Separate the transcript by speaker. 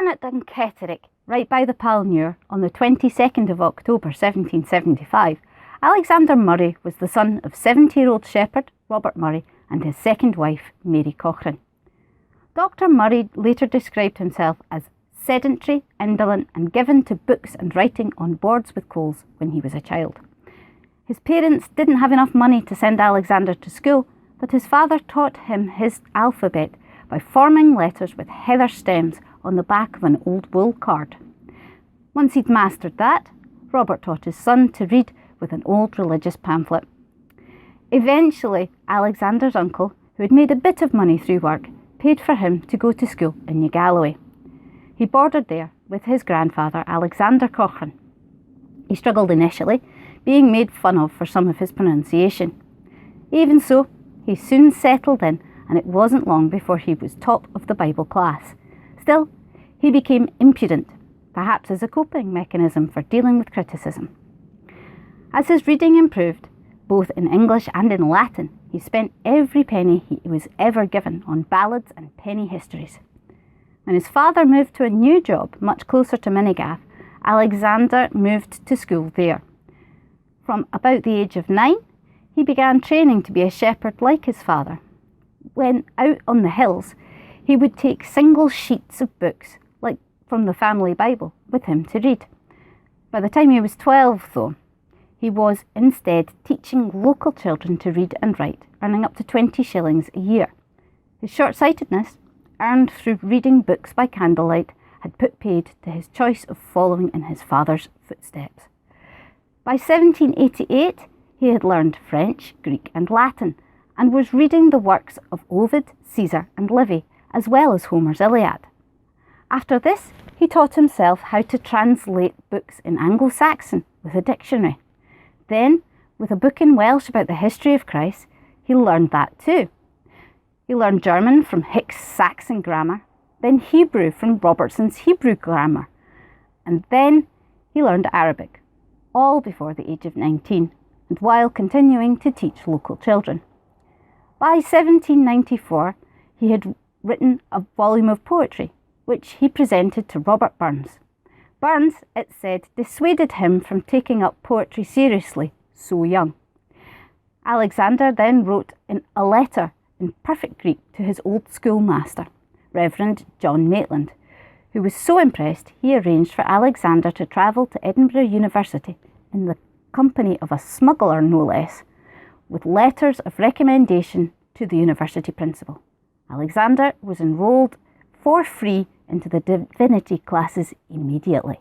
Speaker 1: Born at Dunketerick, right by the Palnure, on the 22nd of October 1775, Alexander Murray was the son of 70-year-old shepherd Robert Murray and his second wife, Mary Cochrane. Dr. Murray later described himself as sedentary, indolent and given to books and writing on boards with coals when he was a child. His parents didn't have enough money to send Alexander to school, but his father taught him his alphabet by forming letters with heather stems on the back of an old wool card. Once he'd mastered that, Robert taught his son to read with an old religious pamphlet. Eventually, Alexander's uncle, who had made a bit of money through work, paid for him to go to school in New Galloway. He boarded there with his grandfather, Alexander Cochrane. He struggled initially, being made fun of for some of his pronunciation. Even so, he soon settled in, and it wasn't long before he was top of the Bible class. Still, he became impudent, perhaps as a coping mechanism for dealing with criticism. As his reading improved, both in English and in Latin, he spent every penny he was ever given on ballads and penny histories. When his father moved to a new job much closer to Minnegaff, Alexander moved to school there. From about the age of 9, he began training to be a shepherd like his father. When out on the hills, he would take single sheets of books, like from the family Bible, with him to read. By the time he was 12, though, he was instead teaching local children to read and write, earning up to 20 shillings a year. His short-sightedness, earned through reading books by candlelight, had put paid to his choice of following in his father's footsteps. By 1788, he had learned French, Greek and Latin, and was reading the works of Ovid, Caesar and Livy, as well as Homer's Iliad. After this, he taught himself how to translate books in Anglo-Saxon with a dictionary. Then, with a book in Welsh about the history of Christ, he learned that too. He learned German from Hick's Saxon grammar, then Hebrew from Robertson's Hebrew grammar, and then he learned Arabic, all before the age of 19, and while continuing to teach local children. By 1794, he had written a volume of poetry, which he presented to Robert Burns. Burns, it said, dissuaded him from taking up poetry seriously so young. Alexander then wrote in a letter in perfect Greek to his old schoolmaster, Reverend John Maitland, who was so impressed he arranged for Alexander to travel to Edinburgh University in the company of a smuggler, no less, with letters of recommendation to the university principal. Alexander was enrolled for free into the divinity classes immediately.